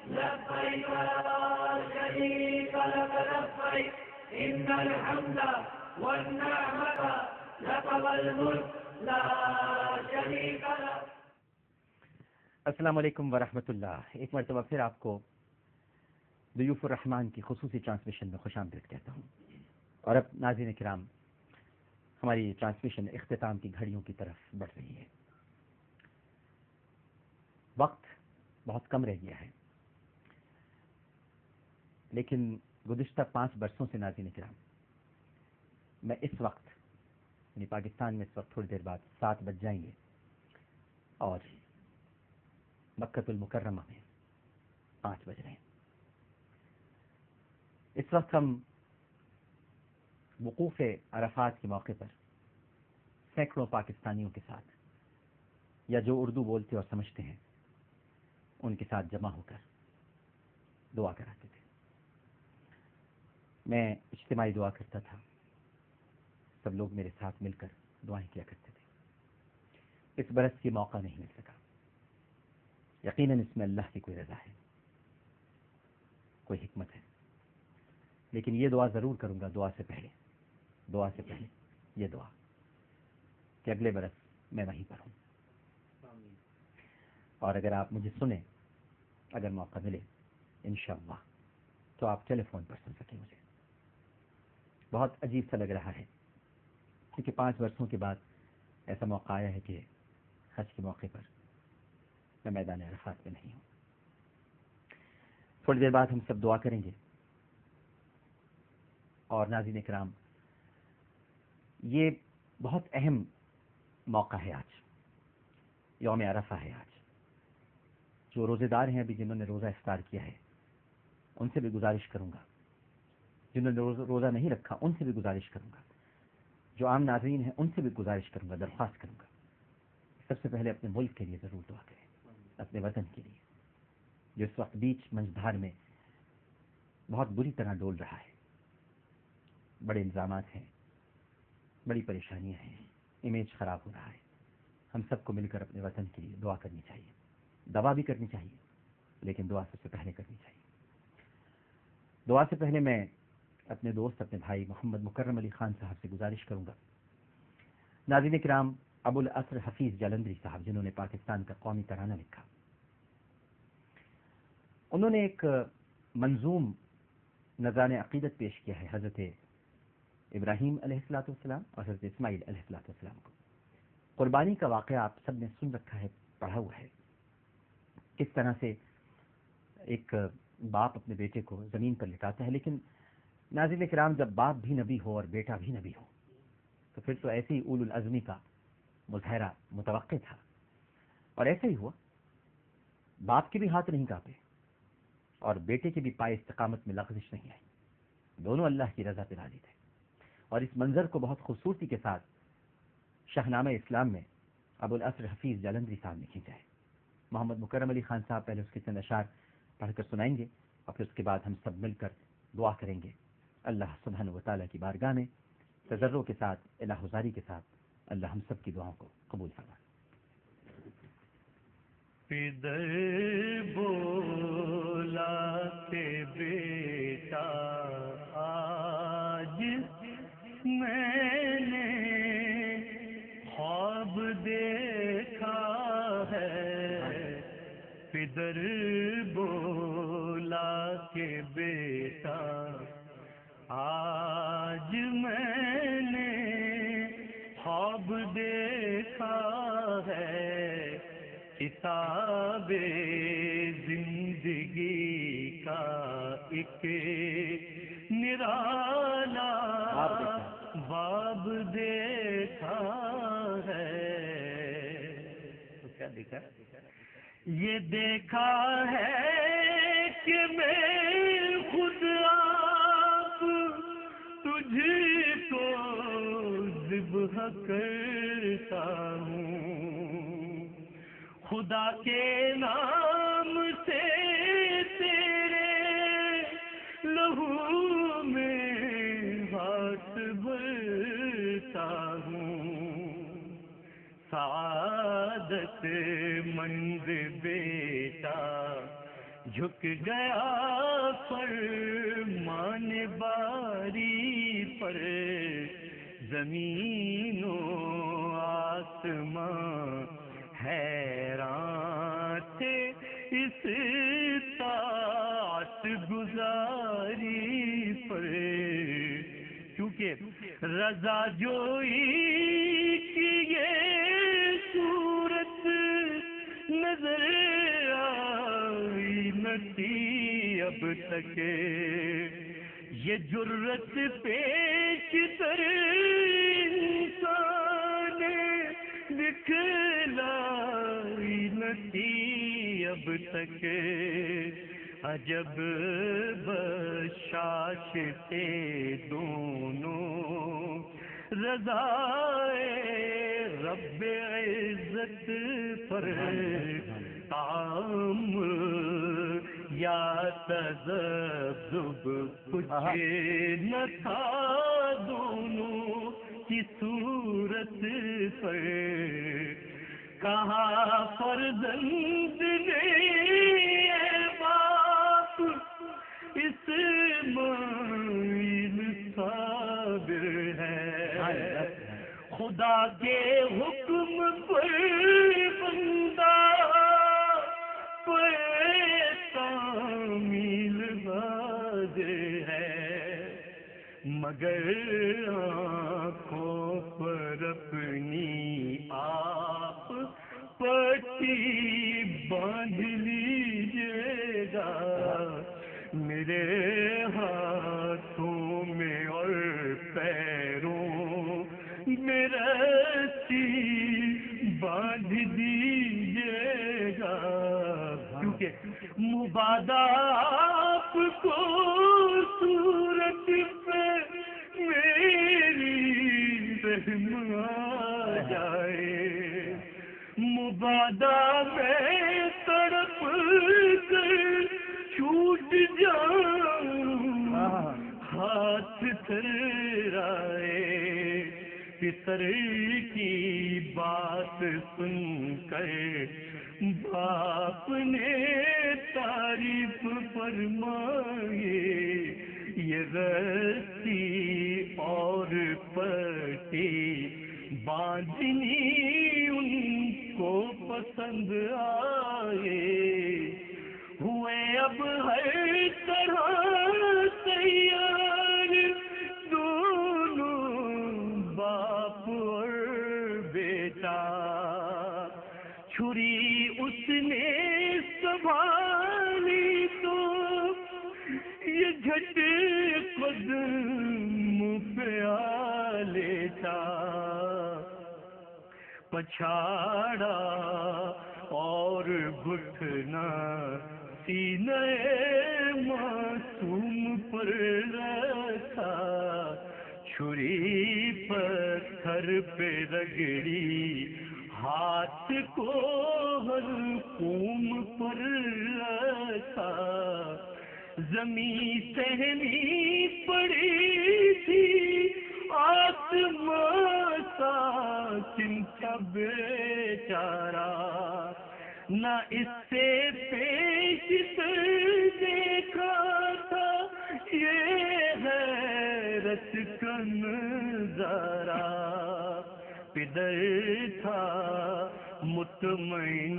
لبيك لا شريك لك لبيك إن الحمد والنعمة لك والملك لا شريك لك. السلام علیکم ورحمۃ اللہ. ایک مرتبہ پھر آپ کو ضیوف الرحمان کی خصوصی ٹرانسمیشن میں خوش آمدید کہتا ہوں. اور اب ناظرین کرام، ہماری ٹرانسمیشن اختتام کی گھڑیوں کی طرف بڑھ رہی ہے. وقت بہت کم رہ گیا ہے، لیکن گزشتہ 5 برسوں سے ناظرین کرام میں اس وقت یعنی پاکستان میں اس وقت تھوڑی دیر بعد 7 بج جائیں گے اور مکہ المکرمہ میں 5 بج رہے ہیں. اس وقت ہم وقوف عرفات کے موقع پر سینکڑوں پاکستانیوں کے ساتھ، یا جو اردو بولتے اور سمجھتے ہیں ان کے ساتھ جمع ہو کر دعا کراتے تھے. میں اجتماعی دعا کرتا تھا، سب لوگ میرے ساتھ مل کر دعائیں کیا کرتے تھے. اس برس یہ موقع نہیں مل سکا. یقیناً اس میں اللہ کی کوئی رضا ہے، کوئی حکمت ہے، لیکن یہ دعا ضرور کروں گا دعا سے پہلے یہ دعا کہ اگلے برس میں وہیں پر ہوں. اور اگر آپ مجھے سنیں، اگر موقع ملے انشاءاللہ تو آپ ٹیلی فون پر سن سکیں مجھے. بہت عجیب سا لگ رہا ہے کیونکہ 5 برسوں کے بعد ایسا موقع آیا ہے کہ حج کے موقع پر میں میدان عرفات میں نہیں ہوں. تھوڑی دیر بعد ہم سب دعا کریں گے. اور ناظرین کرام، یہ بہت اہم موقع ہے. آج یوم عرفہ ہے. آج جو روزے دار ہیں ابھی جنہوں نے روزہ افطار کیا ہے ان سے بھی گزارش کروں گا، جنہوں نے روزہ نہیں رکھا ان سے بھی گزارش کروں گا، جو عام ناظرین ہیں ان سے بھی گزارش کروں گا، درخواست کروں گا. سب سے پہلے اپنے ملک کے لیے ضرور دعا کریں، اپنے وطن کے لیے جو اس وقت بیچ منجدھار میں بہت بری طرح ڈول رہا ہے. بڑے الزامات ہیں، بڑی پریشانیاں ہیں، امیج خراب ہو رہا ہے. ہم سب کو مل کر اپنے وطن کے لیے دعا کرنی چاہیے. دعا بھی کرنی چاہیے لیکن دعا سب سے پہلے کرنی چاہیے. دعا سے پہلے میں اپنے دوست، اپنے بھائی محمد مکرم علی خان صاحب سے گزارش کروں گا. ناظرین کرام، ابو الاسر حفیظ جالندری صاحب جنہوں نے پاکستان کا قومی ترانہ لکھا، انہوں نے ایک منظوم نذران عقیدت پیش کیا ہے حضرت ابراہیم علیہ السلام اور حضرت اسماعیل علیہ السلام کو. قربانی کا واقعہ آپ سب نے سن رکھا ہے، پڑھا ہوا ہے، کس طرح سے ایک باپ اپنے بیٹے کو زمین پر لٹاتا ہے. لیکن ناظرین کرام، جب باپ بھی نبی ہو اور بیٹا بھی نبی ہو تو پھر تو ایسے ہی اولو العزمی کا مظاہرہ متوقع تھا. اور ایسے ہی ہوا. باپ کے بھی ہاتھ نہیں کانپے اور بیٹے کے بھی پائے استقامت میں لغزش نہیں آئی. دونوں اللہ کی رضا پہ راضی تھے. اور اس منظر کو بہت خوبصورتی کے ساتھ شاہنامہ اسلام میں ابو الاسر حفیظ جالندری صاحب نے کھینچا ہے. محمد مکرم علی خان صاحب پہلے اس کے چند اشعار پڑھ کر سنائیں گے اور پھر اس کے بعد ہم سب مل کر دعا کریں گے اللہ سبحانہ و تعالیٰ کی بارگاہ میں تضرع کے ساتھ، الہ گزاری کے ساتھ. اللہ ہم سب کی دعاؤں کو قبول فرمائے. پدر بولا کہ بیٹا آج میں نے خواب دیکھا ہے. پدر بولا کہ بیٹا آج میں نے خواب دیکھا ہے. کتاب زندگی کا ایک نرالا باب دیکھا ہے. تو کیا دیکھا؟ یہ دیکھا ہے کہ میں خود آپ تجھ کو ذبح کرتا ہوں. خدا کے نام سے تیرے لہو میں ہاتھ بھرتا ہوں. سعادت مند بیٹا جھک گیا فرمان باری پر، زمین و آسمان حیران تھے اس طاعت گزاری پر، کیونکہ رضا جوئی کی یہ صورت نظر آئی نہ تھی اب تک، یہ جرت پیش تر انسان دکھلائی نہ تھی اب تک، عجب بشاش تھے دونوں، رضائے رب عزت پر کام یا تذبذب کچھ نہ تھا دونوں کی صورت پر، کہاں فرزند نے باپ اسماعیل صابر ہے، خدا کے حکم پر بندہ تعمیل حاضر ہے، مگر آنکھوں پر اپنی آپ پٹی باندھ لیجیے گا، میرے ہاتھوں میں اور پیروں میں رسی باندھ دیجیے گا، کیونکہ مبادا آپ کو صورت پہ میری رحم آ جائے، مبادا میں تڑپ کر چھوٹ جاؤں ہاتھ تھرائے، پسر کی بات سن کر باپ نے تعریف فرمائی، یہ رسی اور پٹی باندھنی ان کو پسند آئے، ہوئے اب ہر طرح تیار دونوں باپ اور بیٹا، چھری اس نے سنبھالی تو یہ جھٹ قدم پہ آ لیتا، پچھاڑا اور گھٹنا سینے معصوم پر رکھا، چھری پتھر پہ رگڑی ہاتھ کو حلقوم پر رکھا، زمین سہمی پڑی تھی آسمان ساکن کا بیچارہ، نہ اس سے پیش دیکھا تھا یہ حیرت کا نظارہ، پدر تھا مطمئن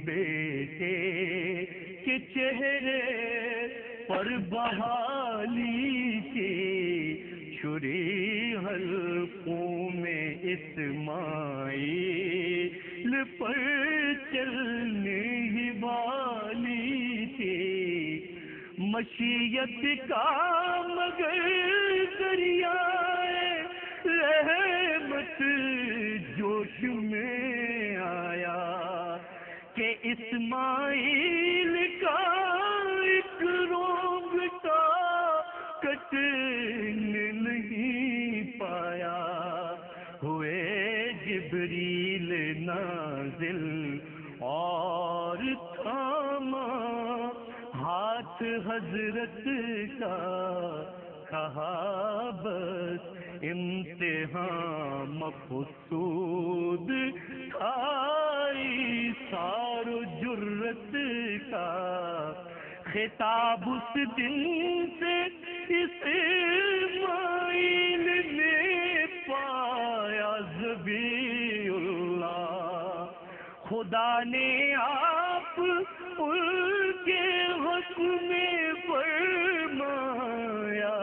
بیٹے کے چہرے پر بحالی کی، چھری حلقوں میں اسماعیل پر چلنے ہی والی تھی، مشیت کا مگر دریائے رحمت جوش میں آیا، کہ اسماعیل کا ایک رونگٹا کٹنے نہیں پایا، ہوئے جبریل نازل اور تھاما ہاتھ حضرت کا، کہا بس امتحان مقصود تھا سارو جرت کا خطاب اس دن سے اسماعیل نے پایا ذبیح اللہ، خدا نے آپ ان کے حق میں فرمایا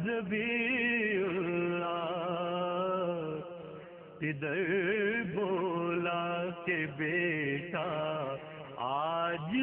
ذبیح اللہ، ادھر بولا کہ بیٹا آج